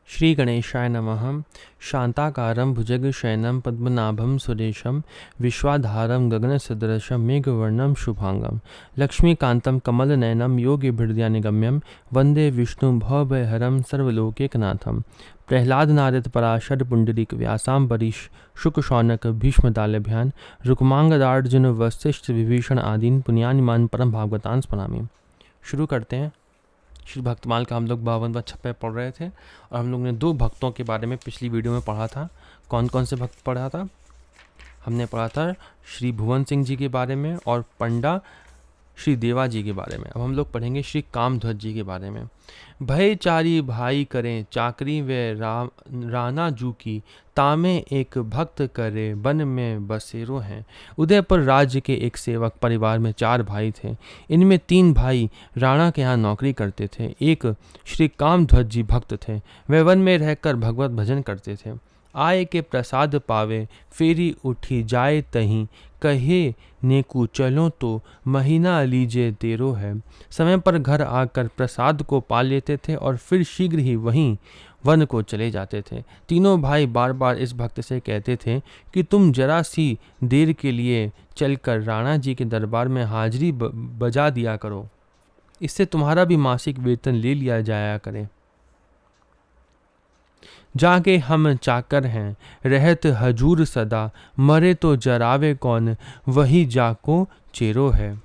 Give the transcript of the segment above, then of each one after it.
श्री गणेशाय नमः। शांताकारं भुजगशयनं पद्मनाभं सुरेशं विश्वाधारं गगनसदृशं मेघवर्णं शुभांगं लक्ष्मीकान्तं कमलनयनं योगिभिर्ध्यानगम्यं वन्दे विष्णुं भवभयहरं सर्वलोकैकनाथं। प्रह्लाद नारद पराशर पुंडरीक व्यासाम्बरीश शुक शौनक भीष्मदालभ्यान् रुक्मांगदार्जुन वसिष्ठ विभीषण आदीन पुण्यानिमान परम भागवतांस स्मरामि। शुरू करते हैं। श्री भक्तमाल का हम लोग 52वां छप्पा पढ़ रहे थे और हम लोग ने दो भक्तों के बारे में पिछली वीडियो में पढ़ा था। कौन कौन से भक्त पढ़ा था? हमने पढ़ा था श्री भुवन सिंह जी के बारे में और पंडा श्री देवा जी के बारे में। अब हम लोग पढ़ेंगे श्री कामध्वज जी के बारे में। भय चारी भाई करें चाकरी वे राना जू की, तामे एक भक्त करे बन में बसेरो हैं। उदयपुर राज्य के एक सेवक परिवार में 4 भाई थे। इनमें 3 भाई राणा के यहाँ नौकरी करते थे। एक श्री कामध्वज जी भक्त थे। वे वन में रहकर भगवत भजन करते थे। आय के प्रसाद पावे फेरी उठी जाए तहीं, कहे नेकू चलो तो महीना लीजिए तेरो है। समय पर घर आकर प्रसाद को पा लेते थे और फिर शीघ्र ही वहीं वन को चले जाते थे। तीनों भाई बार बार इस भक्त से कहते थे कि तुम जरा सी देर के लिए चलकर राणा जी के दरबार में हाजिरी बजा दिया करो, इससे तुम्हारा भी मासिक वेतन ले लिया जाया करे। जाके हम चाकर हैं रहत हजूर सदा, मरे तो जरावे कौन वही जाको चेरो है।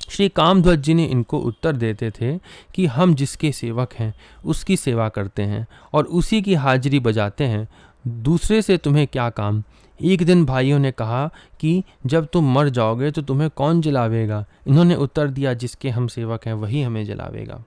श्री कामध्वज जी ने इनको उत्तर देते थे कि हम जिसके सेवक हैं उसकी सेवा करते हैं और उसी की हाजिरी बजाते हैं, दूसरे से तुम्हें क्या काम। एक दिन भाइयों ने कहा कि जब तुम मर जाओगे तो तुम्हें कौन जलावेगा। इन्होंने उत्तर दिया, जिसके हम सेवक हैं वही हमें जलावेगा।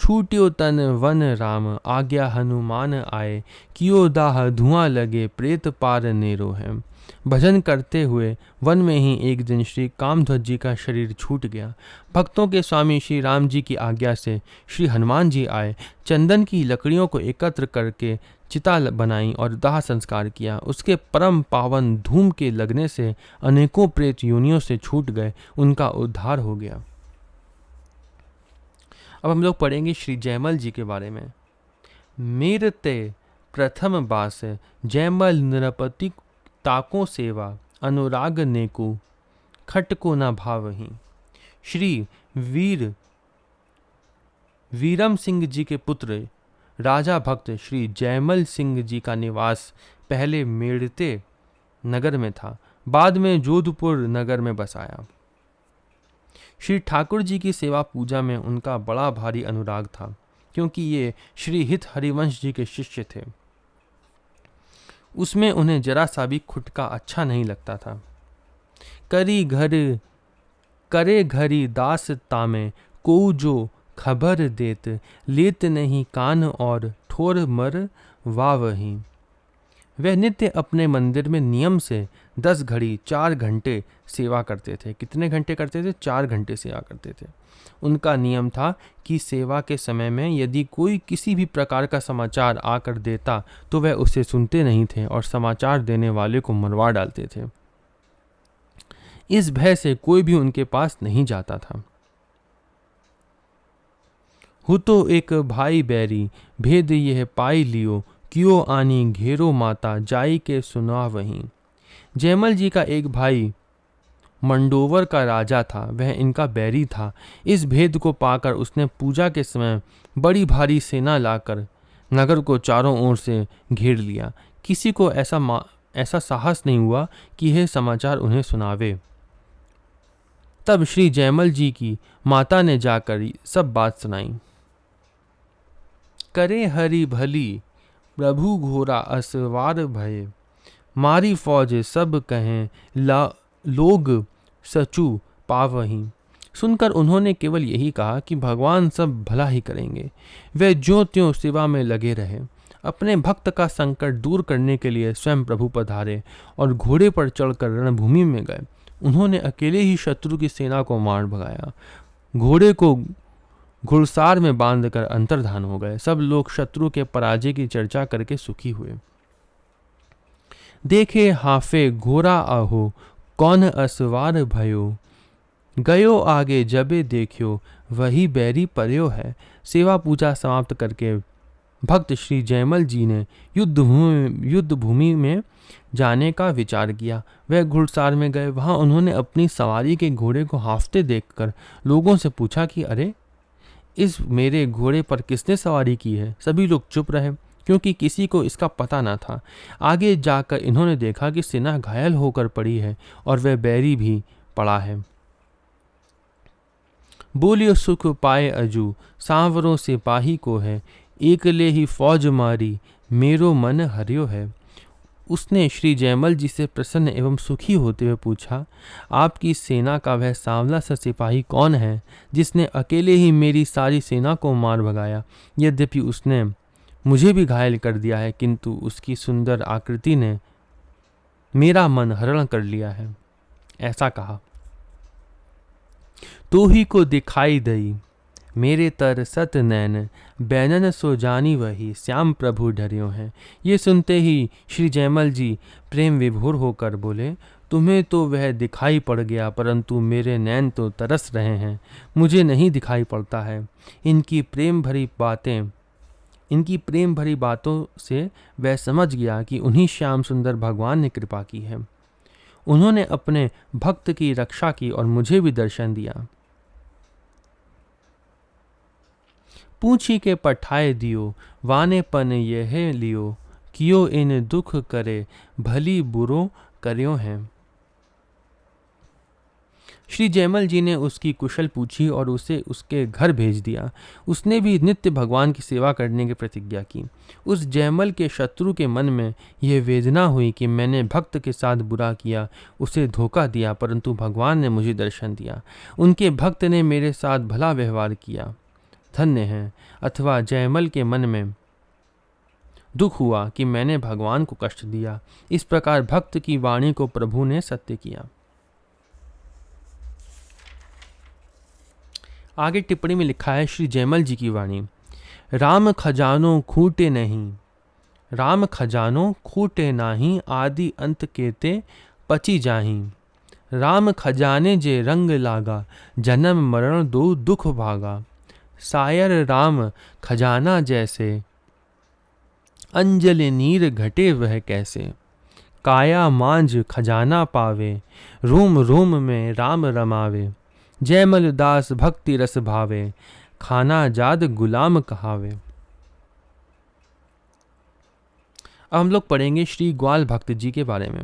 छूट्यो तन वन राम आज्ञा हनुमान आए, कियो दाह धुआं लगे प्रेत पार नेरो है। भजन करते हुए वन में ही एक दिन श्री कामध्वज जी का शरीर छूट गया। भक्तों के स्वामी श्री राम जी की आज्ञा से श्री हनुमान जी आए, चंदन की लकड़ियों को एकत्र करके चिता बनाई और दाह संस्कार किया। उसके परम पावन धूम के लगने से अनेकों प्रेत योनियों से छूट गए, उनका उद्धार हो गया। अब हम लोग पढ़ेंगे श्री जयमल जी के बारे में। मेर ते प्रथम बास जयमल नृपति ताको सेवा, अनुराग नेकु खट को न भावही। श्री वीरम सिंह जी के पुत्र राजा भक्त श्री जयमल सिंह जी का निवास पहले मेड़ते नगर में था, बाद में जोधपुर नगर में बसाया। श्री ठाकुर जी की सेवा पूजा में उनका बड़ा भारी अनुराग था, क्योंकि ये श्री हित हरिवंश जी के शिष्य थे। उसमें उन्हें जरा सा भी खुटका अच्छा नहीं लगता था। करे घरी दास तामे, को जो खबर देत, लेत नहीं कान और ठोर मर वावही। वह नित्य अपने मंदिर में नियम से 10 घड़ी 4 घंटे सेवा करते थे। कितने घंटे करते थे? 4 घंटे सेवा करते थे। उनका नियम था कि सेवा के समय में यदि कोई किसी भी प्रकार का समाचार आकर देता तो वह उसे सुनते नहीं थे और समाचार देने वाले को मरवा डालते थे। इस भय से कोई भी उनके पास नहीं जाता था। हु तो एक भाई बैरी, भेद यह पाई लियो, क्यों आनी घेरो माता, जाई के सुना वहीं। जयमल जी का एक भाई मंडोवर का राजा था, वह इनका बैरी था। इस भेद को पाकर उसने पूजा के समय बड़ी भारी सेना लाकर नगर को चारों ओर से घेर लिया। किसी को ऐसा साहस नहीं हुआ कि यह समाचार उन्हें सुनावे। तब श्री जयमल जी की माता ने जाकर सब बात सुनाई। करे हरि भली प्रभु घोरा असवार भय, मारी फौज सब कहें लोग सचू पावहीं। सुनकर उन्होंने केवल यही कहा कि भगवान सब भला ही करेंगे। वे ज्यों त्यों सेवा में लगे रहे। अपने भक्त का संकट दूर करने के लिए स्वयं प्रभु पधारे और घोड़े पर चढ़कर रणभूमि में गए। उन्होंने अकेले ही शत्रु की सेना को मार भगाया। घोड़े को घुड़सार में बांधकर अंतर्धान हो गए। सब लोग शत्रु के पराजय की चर्चा करके सुखी हुए। देखे हाफे घोड़ा आहो, कौन असवार भयो, गयो आगे जबे देखियो, वही बैरी पर्यो है। सेवा पूजा समाप्त करके भक्त श्री जयमल जी ने युद्ध भूमि में जाने का विचार किया। वह घुड़सार में गए। वहां उन्होंने अपनी सवारी के घोड़े को हांफते देखकर लोगों से पूछा कि अरे, इस मेरे घोड़े पर किसने सवारी की है? सभी लोग चुप रहे, क्योंकि किसी को इसका पता न था। आगे जाकर इन्होंने देखा कि सेना घायल होकर पड़ी है और वह बैरी भी पड़ा है। बोलियो सुख पाए अजू, सांवरों सिपाही को है, एकले ही फौज मारी, मेरो मन हरियो है। उसने श्री जयमल जी से प्रसन्न एवं सुखी होते हुए पूछा, आपकी सेना का वह सांवला सा सिपाही कौन है जिसने अकेले ही मेरी सारी सेना को मार भगाया? यद्यपि उसने मुझे भी घायल कर दिया है, किंतु उसकी सुंदर आकृति ने मेरा मन हरण कर लिया है। ऐसा कहा। तो ही को दिखाई दई मेरे तर सत नैन, बैनन सो जानी वही, श्याम प्रभु डरियो हैं। ये सुनते ही श्री जयमल जी प्रेम विभोर होकर बोले, तुम्हें तो वह दिखाई पड़ गया, परंतु मेरे नैन तो तरस रहे हैं, मुझे नहीं दिखाई पड़ता है। इनकी प्रेम भरी बातों से वह समझ गया कि उन्हीं श्याम सुंदर भगवान ने कृपा की है। उन्होंने अपने भक्त की रक्षा की और मुझे भी दर्शन दिया। पूछी के पठाए दियो, वाने पन यह लियो, कियो इन दुख करे, भली बुरो करियो हैं। श्री जयमल जी ने उसकी कुशल पूछी और उसे उसके घर भेज दिया। उसने भी नित्य भगवान की सेवा करने की प्रतिज्ञा की। उस जयमल के शत्रु के मन में यह वेदना हुई कि मैंने भक्त के साथ बुरा किया, उसे धोखा दिया, परंतु भगवान ने मुझे दर्शन दिया। उनके भक्त ने मेरे साथ भला व्यवहार किया, धन्य है। अथवा जयमल के मन में दुख हुआ कि मैंने भगवान को कष्ट दिया। इस प्रकार भक्त की वाणी को प्रभु ने सत्य किया। आगे टिप्पणी में लिखा है श्री जयमल जी की वाणी। राम खजानो खूटे नहीं, राम खजानो खूटे नाही, आदि अंत केते पची जाही। राम खजाने जे रंग लागा, जन्म मरण दो दुख भागा। सायर राम खजाना जैसे, अंजलि नीर घटे वह कैसे। काया मांझ खजाना पावे, रोम रोम में राम रमावे। जयमल दास भक्ति रस भावे, खाना जाद गुलाम कहावे। अब हम लोग पढ़ेंगे श्री ग्वाल भक्त जी के बारे में।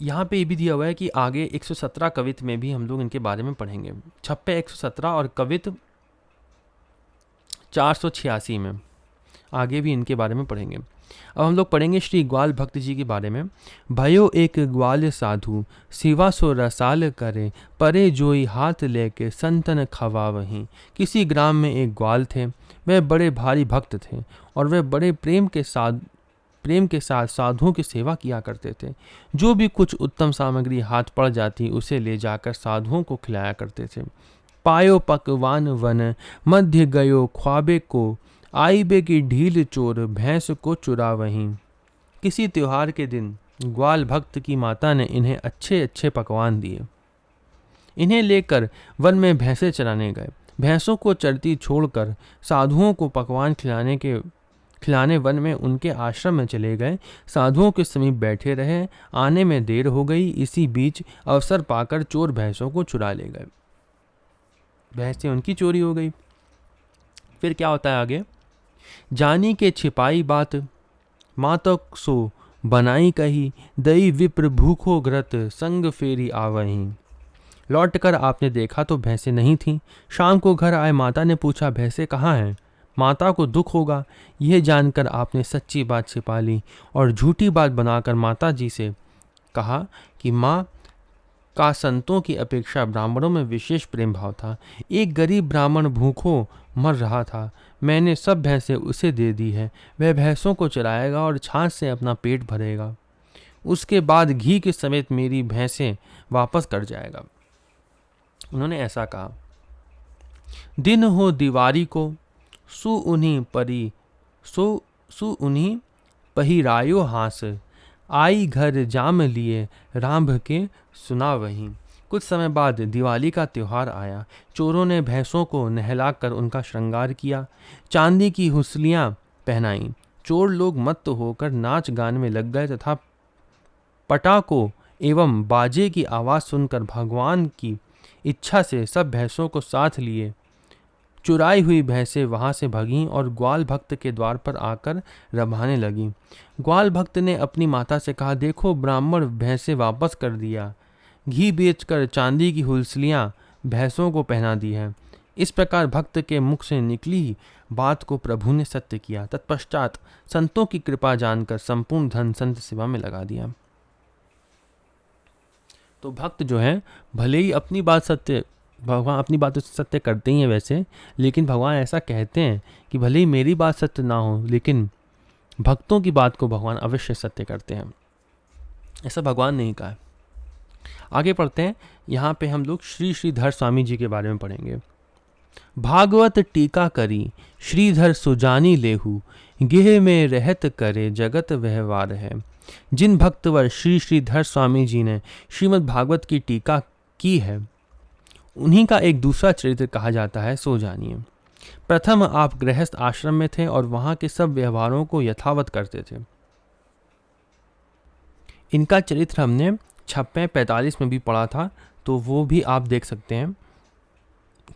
यहाँ पे ये भी दिया हुआ है कि आगे 117 कवित में भी हम लोग इनके बारे में पढ़ेंगे। छप्पे 117 और कवित 486 में आगे भी इनके बारे में पढ़ेंगे। अब हम लोग पढ़ेंगे श्री ग्वाल भक्त जी के बारे में। भयो एक ग्वाल साधु, सिवा सो रसाल करे, परे जोई हाथ लेके संतन खवा वहीं। किसी ग्राम में एक ग्वाल थे। वह बड़े भारी भक्त थे और वह बड़े प्रेम के साथ साधुओं की सेवा किया करते थे। जो भी कुछ उत्तम सामग्री हाथ पड़ जाती उसे ले जाकर साधुओं को खिलाया करते थे। पायो पकवान वन, मध्य गयो ख्वाबे को, आई बे की ढील चोर, भैंस को चुरा वहीं। किसी त्योहार के दिन ग्वाल भक्त की माता ने इन्हें अच्छे अच्छे पकवान दिए। इन्हें लेकर वन में भैंसें चराने गए। भैंसों को चरती छोड़कर साधुओं को पकवान खिलाने वन में उनके आश्रम में चले गए। साधुओं के समीप बैठे रहे। आने में देर हो गई। इसी बीच अवसर पाकर चोर भैंसों को चुरा ले गए। भैंसें उनकी चोरी हो गई। फिर क्या होता है आगे? जानी के छिपाई बात, मातक सो बनाई कही, दई विप्र भूखो घृत, संग फेरी आवहीं। लौटकर आपने देखा तो भैंसें नहीं थीं। शाम को घर आए माता ने पूछा, भैंसें कहाँ हैं? माता को दुख होगा। यह जानकर आपने सच्ची बात छिपा ली और झूठी बात बनाकर माता जी से कहा कि माँ का संतों की अपेक्षा ब्राह्मणों में विशेष प्रेम भाव था। एक गरीब ब्राह्मण भूखों मर रहा था। मैंने सब भैंसें उसे दे दी है। वह भैंसों को चराएगा और छाछ से अपना पेट भरेगा। उसके बाद घी के समेत मेरी भैंसें वापस कर जाएगा। उन्होंने ऐसा कहा। दिन हो दीवारी को, सु उन्हीं पहिरायो हास, आई घर जाम लिए रांभ के सुना वहीं। कुछ समय बाद दिवाली का त्योहार आया। चोरों ने भैंसों को नहलाकर उनका श्रृंगार किया, चांदी की हुसलियाँ पहनाई। चोर लोग मत्त होकर नाच गान में लग गए तथा पटाखों एवं बाजे की आवाज़ सुनकर भगवान की इच्छा से सब भैंसों को साथ लिए चुराई हुई भैंसें वहां से भगीं और ग्वाल भक्त के द्वार पर आकर रभाने लगीं। ग्वाल भक्त ने अपनी माता से कहा, देखो ब्राह्मण भैंसें वापस कर दिया, घी बेचकर चांदी की हुलसलियाँ भैंसों को पहना दी है। इस प्रकार भक्त के मुख से निकली बात को प्रभु ने सत्य किया। तत्पश्चात संतों की कृपा जानकर संपूर्ण धन संत सेवा में लगा दिया। तो भक्त जो है भले ही अपनी बात सत्य, भगवान अपनी बातों से सत्य करते ही हैं वैसे, लेकिन भगवान ऐसा कहते हैं कि भले ही मेरी बात सत्य ना हो, लेकिन भक्तों की बात को भगवान अवश्य सत्य करते हैं। ऐसा भगवान ने ही कहा है। आगे पढ़ते हैं। यहाँ पे हम लोग श्री श्रीधर स्वामी जी के बारे में पढ़ेंगे। भागवत टीका करी श्रीधर सुजानी लेहू, गेह में रहत करे जगत व्यवहार है। जिन भक्तवर श्री श्रीधर स्वामी जी ने श्रीमद् भागवत की टीका की है, उन्हीं का एक दूसरा चरित्र कहा जाता है, सो जानिए। प्रथम आप गृहस्थ आश्रम में थे और वहां के सब व्यवहारों को यथावत करते थे। इनका चरित्र हमने 56-45 में भी पढ़ा था, तो वो भी आप देख सकते हैं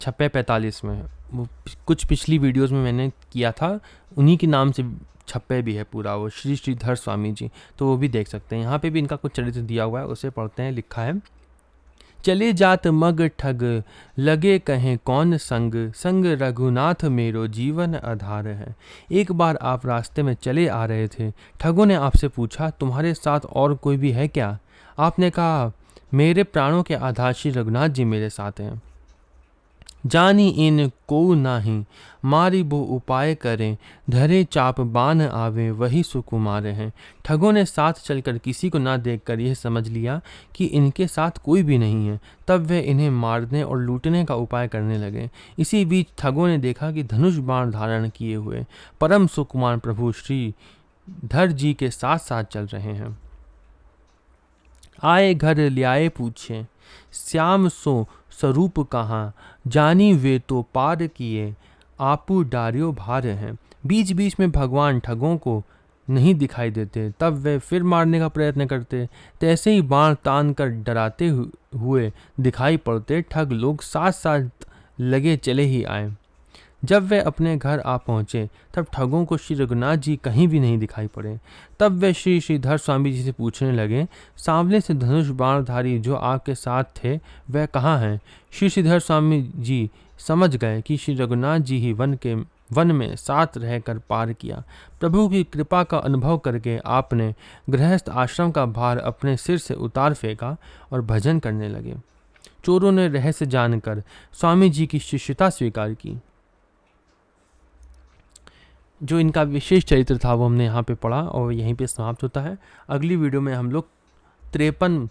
56-45 में। वो कुछ पिछली वीडियोस में मैंने किया था, उन्हीं के नाम से 56 भी है पूरा, वो श्री श्रीधर स्वामी जी, तो वो भी देख सकते हैं। यहाँ पे भी इनका कुछ चरित्र दिया हुआ है, उसे पढ़ते हैं। लिखा है, चले जात मग ठग लगे कहें कौन संग, संग रघुनाथ मेरो जीवन आधार है। एक बार आप रास्ते में चले आ रहे थे, ठगों ने आपसे पूछा, तुम्हारे साथ और कोई भी है क्या? आपने कहा, मेरे प्राणों के आधार श्री रघुनाथ जी मेरे साथ हैं। जानी इन को नाही मारी बो उपाय करें, धरे चाप बान आवे वही सुकुमार हैं। ठगों ने साथ चलकर किसी को ना देखकर यह समझ लिया कि इनके साथ कोई भी नहीं है। तब वे इन्हें मारने और लूटने का उपाय करने लगे। इसी बीच ठगों ने देखा कि धनुष बाण धारण किए हुए परम सुकुमार प्रभु श्री धर जी के साथ साथ चल रहे हैं। आए घर ल्याए पूछे, श्याम सो स्वरूप कहाँ, जानी वे तो पार किए आपू डारियो भार हैं। बीच बीच में भगवान ठगों को नहीं दिखाई देते, तब वे फिर मारने का प्रयत्न करते। तैसे ही बाण तान कर डराते हुए दिखाई पड़ते। ठग लोग साथ साथ लगे चले ही आए। जब वे अपने घर आ पहुँचे तब ठगों को श्री रघुनाथ जी कहीं भी नहीं दिखाई पड़े। तब वे श्री श्रीधर स्वामी जी से पूछने लगे, सामने से धनुष बाणधारी जो आपके साथ थे वह कहाँ हैं? श्री श्रीधर स्वामी जी समझ गए कि श्री रघुनाथ जी ही वन में साथ रहकर पार किया। प्रभु की कृपा का अनुभव करके आपने गृहस्थ आश्रम का भार अपने सिर से उतार फेंका और भजन करने लगे। चोरों ने रहस्य जानकर स्वामी जी की शिष्यता स्वीकार की। जो इनका विशेष चरित्र था वो हमने यहाँ पे पढ़ा और यहीं पे समाप्त होता है। अगली वीडियो में हम लोग 53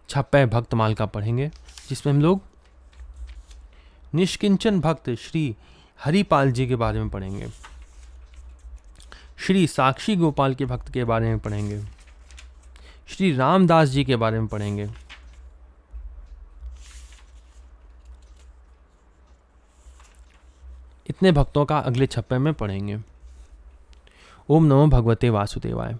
छप्पे भक्तमाल का पढ़ेंगे, जिसमें हम लोग निष्किंचन भक्त श्री हरिपाल जी के बारे में पढ़ेंगे, श्री साक्षी गोपाल के भक्त के बारे में पढ़ेंगे, श्री रामदास जी के बारे में पढ़ेंगे। इतने भक्तों का अगले छप्पे में पढ़ेंगे। ओम नमो भगवते वासुदेवाय।